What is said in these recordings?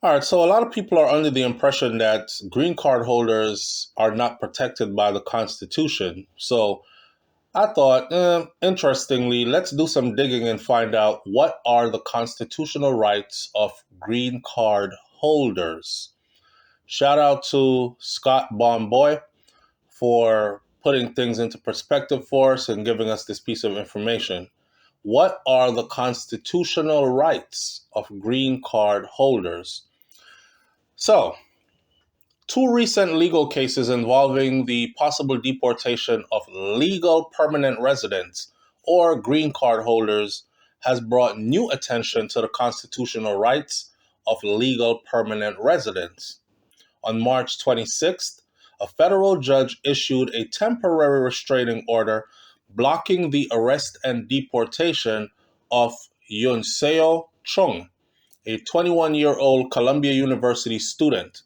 All right, so a lot of people are under the impression that green card holders are not protected by the Constitution. So I thought, interestingly, let's do some digging and find out what are the constitutional rights of green card holders. Shout out to Scott Bomboy for putting things into perspective for us and giving us this piece of information. What are the constitutional rights of green card holders? So, two recent legal cases involving the possible deportation of legal permanent residents or green card holders has brought new attention to the constitutional rights of legal permanent residents. On March 26th, a federal judge issued a temporary restraining order blocking the arrest and deportation of Yun Seo Chung, a 21-year-old Columbia University student.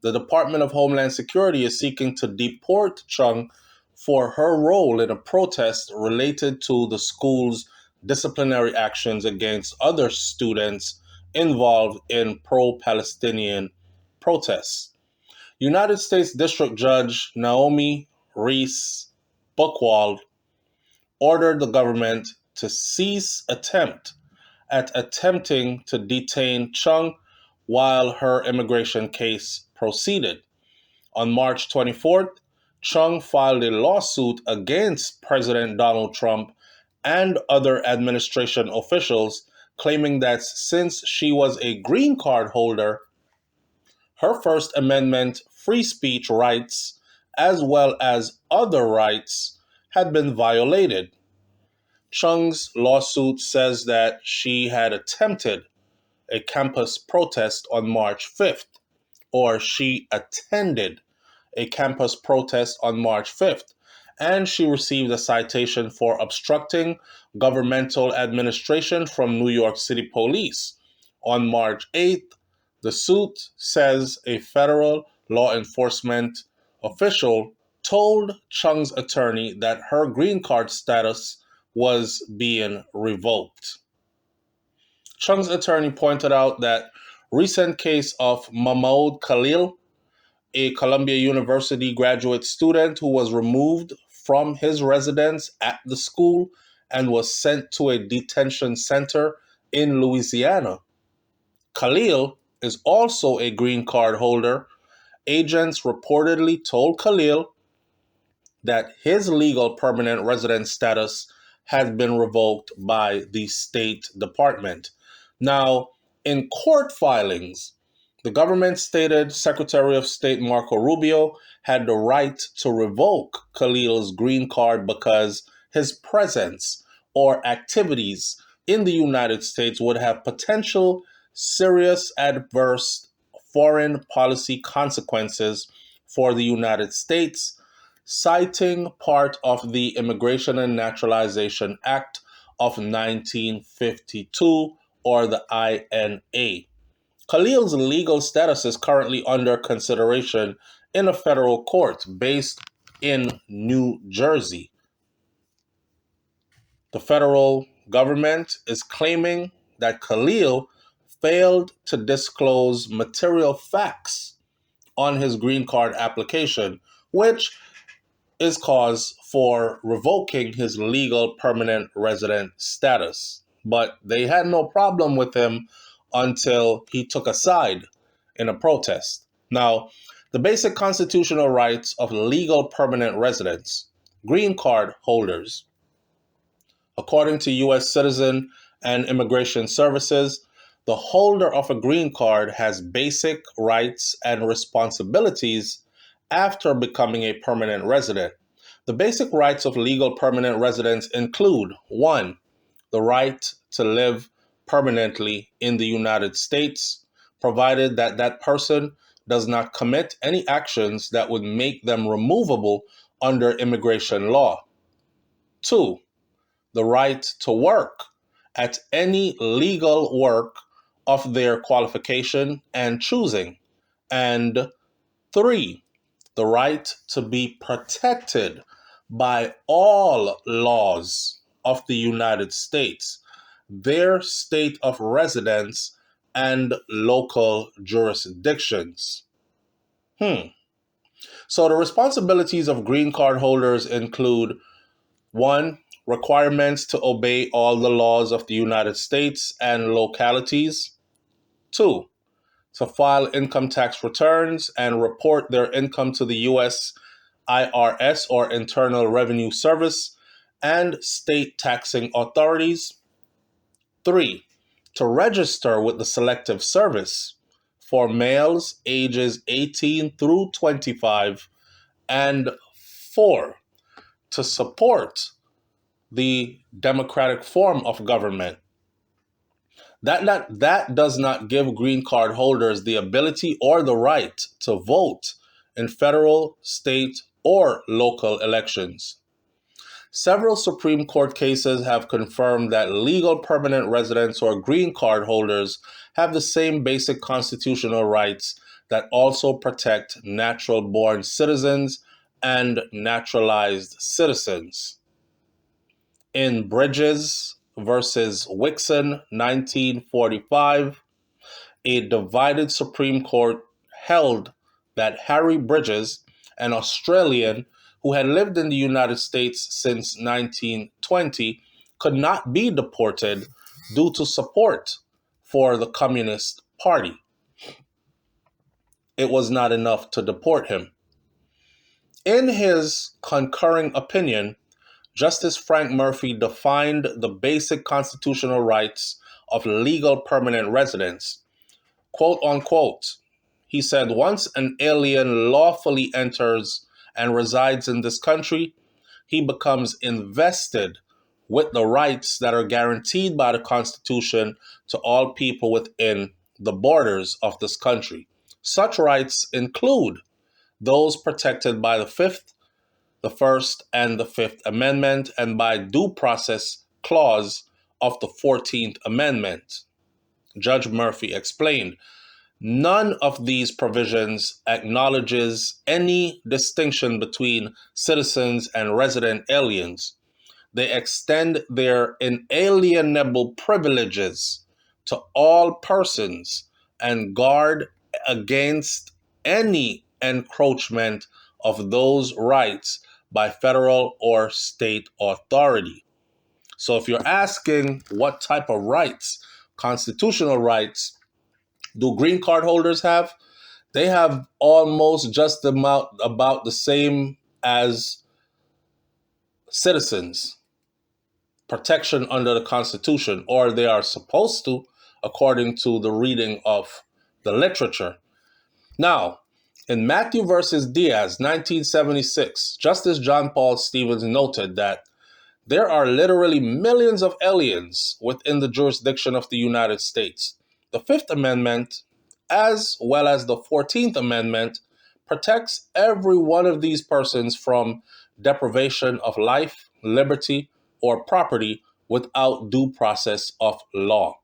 The Department of Homeland Security is seeking to deport Chung for her role in a protest related to the school's disciplinary actions against other students involved in pro-Palestinian protests. United States District Judge Naomi Reese Buchwald ordered the government to cease attempting to detain Chung while her immigration case proceeded. On March 24th, Chung filed a lawsuit against President Donald Trump and other administration officials, claiming that since she was a green card holder, her First Amendment free speech rights, as well as other rights, had been violated. Chung's lawsuit says that she had attempted a campus protest on March 5th, or she attended a campus protest on March 5th, and she received a citation for obstructing governmental administration from New York City Police. On March 8th, the suit says a federal law enforcement official told Chung's attorney that her green card status was being revoked. Chung's attorney pointed out that recent case of Mahmoud Khalil, a Columbia University graduate student who was removed from his residence at the school and was sent to a detention center in Louisiana. Khalil is also a green card holder. Agents reportedly told Khalil that his legal permanent resident status had been revoked by the State Department. Now, in court filings, the government stated Secretary of State Marco Rubio had the right to revoke Khalil's green card because his presence or activities in the United States would have potential serious adverse foreign policy consequences for the United States, citing part of the Immigration and Naturalization Act of 1952, or the INA. Khalil's legal status is currently under consideration in a federal court based in New Jersey. The federal government is claiming that Khalil failed to disclose material facts on his green card application, which is cause for revoking his legal permanent resident status. But they had no problem with him until he took a side in a protest. Now, the basic constitutional rights of legal permanent residents, green card holders, according to U.S. Citizen and Immigration Services, the holder of a green card has basic rights and responsibilities after becoming a permanent resident. The basic rights of legal permanent residents include 1. The right to live permanently in the United States, provided that that person does not commit any actions that would make them removable under immigration law. 2. The right to work at any legal work of their qualification and choosing. And 3. The right to be protected by all laws of the United States, their state of residence, and local jurisdictions. So the responsibilities of green card holders include: 1. Requirements to obey all the laws of the United States and localities. 2. To file income tax returns and report their income to the U.S. IRS or Internal Revenue Service and state taxing authorities. 3. To register with the Selective Service for males ages 18 through 25. And 4. To support the democratic form of government. That does not give green card holders the ability or the right to vote in federal, state, or local elections. Several Supreme Court cases have confirmed that legal permanent residents or green card holders have the same basic constitutional rights that also protect natural-born citizens and naturalized citizens. In Bridges versus Wixon, 1945, a divided Supreme Court held that Harry Bridges, an Australian who had lived in the United States since 1920, could not be deported due to support for the Communist Party. It was not enough to deport him. In his concurring opinion, Justice Frank Murphy defined the basic constitutional rights of legal permanent residents. Quote unquote, he said, once an alien lawfully enters and resides in this country, he becomes invested with the rights that are guaranteed by the Constitution to all people within the borders of this country. Such rights include those protected by the Fifth, the First, and the Fifth Amendment, and by due process clause of the 14th Amendment. Judge Murphy explained, none of these provisions acknowledges any distinction between citizens and resident aliens. They extend their inalienable privileges to all persons and guard against any encroachment of those rights by federal or state authority. So if you're asking what type of rights, constitutional rights, do green card holders have? They have almost just about the same as citizens. Protection under the Constitution, or they are supposed to, according to the reading of the literature. Now, in Matthew versus Diaz, 1976, Justice John Paul Stevens noted that there are literally millions of aliens within the jurisdiction of the United States. The Fifth Amendment, as well as the 14th Amendment, protects every one of these persons from deprivation of life, liberty, or property without due process of law.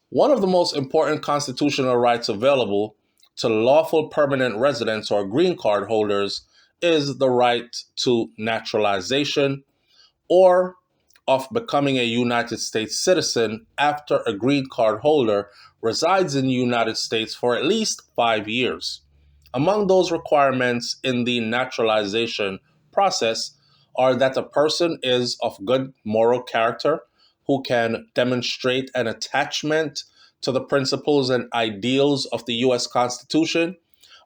One of the most important constitutional rights available to lawful permanent residents or green card holders is the right to naturalization, or of becoming a United States citizen after a green card holder resides in the United States for at least 5 years. Among those requirements in the naturalization process are that the person is of good moral character, who can demonstrate an attachment to the principles and ideals of the U.S. Constitution,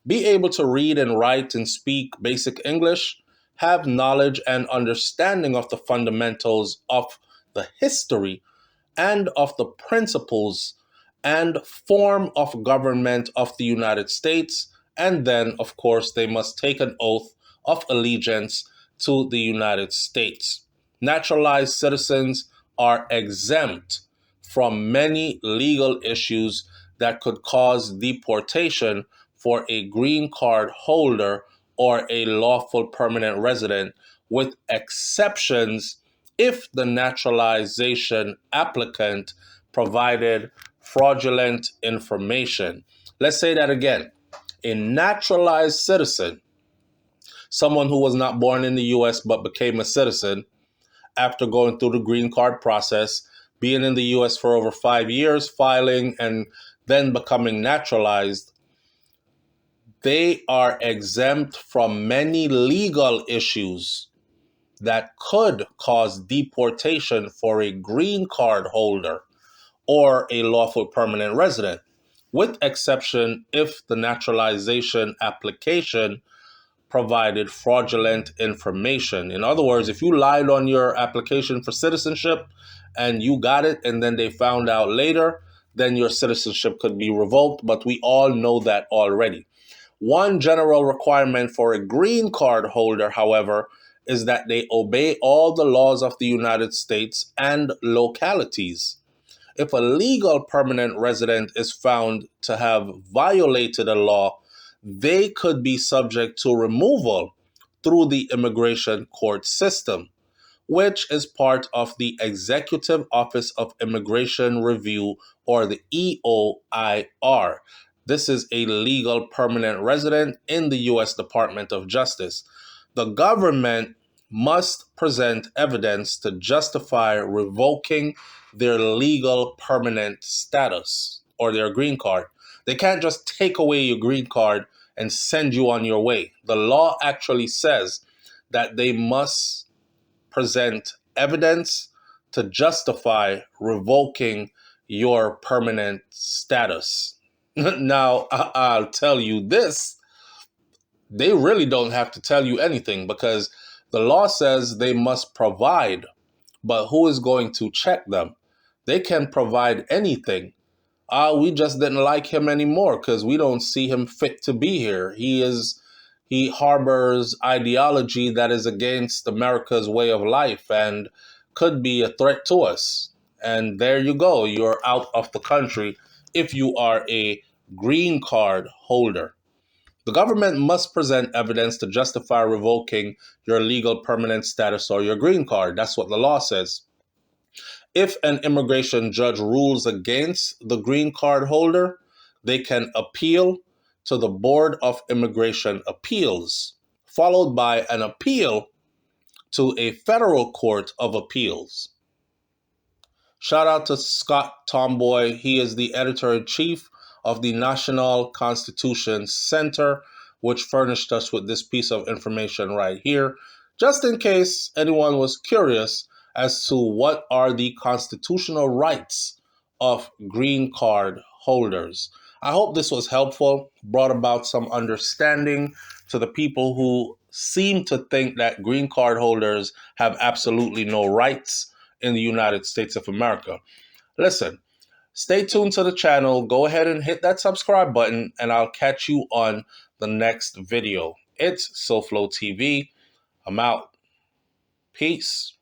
be able to read and write and speak basic English, have knowledge and understanding of the fundamentals of the history and of the principles and form of government of the United States, and then, of course, they must take an oath of allegiance to the United States. Naturalized citizens are exempt from many legal issues that could cause deportation for a green card holder or a lawful permanent resident, with exceptions if the naturalization applicant provided fraudulent information. Let's say that again. A naturalized citizen, someone who was not born in the U.S. but became a citizen after going through the green card process, being in the U.S. for over 5 years, filing and then becoming naturalized, they are exempt from many legal issues that could cause deportation for a green card holder or a lawful permanent resident, with exception if the naturalization application provided fraudulent information. In other words, if you lied on your application for citizenship and you got it and then they found out later, then your citizenship could be revoked, but we all know that already. One general requirement for a green card holder, however, is that they obey all the laws of the United States and localities. If a legal permanent resident is found to have violated a law, they could be subject to removal through the immigration court system, which is part of the Executive Office of Immigration Review, or the EOIR. This is a legal permanent resident in the U.S. Department of Justice. The government must present evidence to justify revoking their legal permanent status or their green card. They can't just take away your green card and send you on your way. The law actually says that they must present evidence to justify revoking your permanent status. Now, I'll tell you this, they really don't have to tell you anything because the law says they must provide, but who is going to check them? They can provide anything. We just didn't like him anymore because we don't see him fit to be here. He harbors ideology that is against America's way of life and could be a threat to us. And there you go. You're out of the country if you are a green card holder. The government must present evidence to justify revoking your legal permanent status or your green card. That's what the law says. If an immigration judge rules against the green card holder, they can appeal to the Board of Immigration Appeals, followed by an appeal to a federal court of appeals. Shout out to Scott Tomboy. He is the editor-in-chief of the National Constitution Center, which furnished us with this piece of information right here, just in case anyone was curious as to what are the constitutional rights of green card holders. I hope this was helpful, brought about some understanding to the people who seem to think that green card holders have absolutely no rights in the United States of America. Listen, stay tuned to the channel. Go ahead and hit that subscribe button, and I'll catch you on the next video. It's SouFLoTV. I'm out. Peace.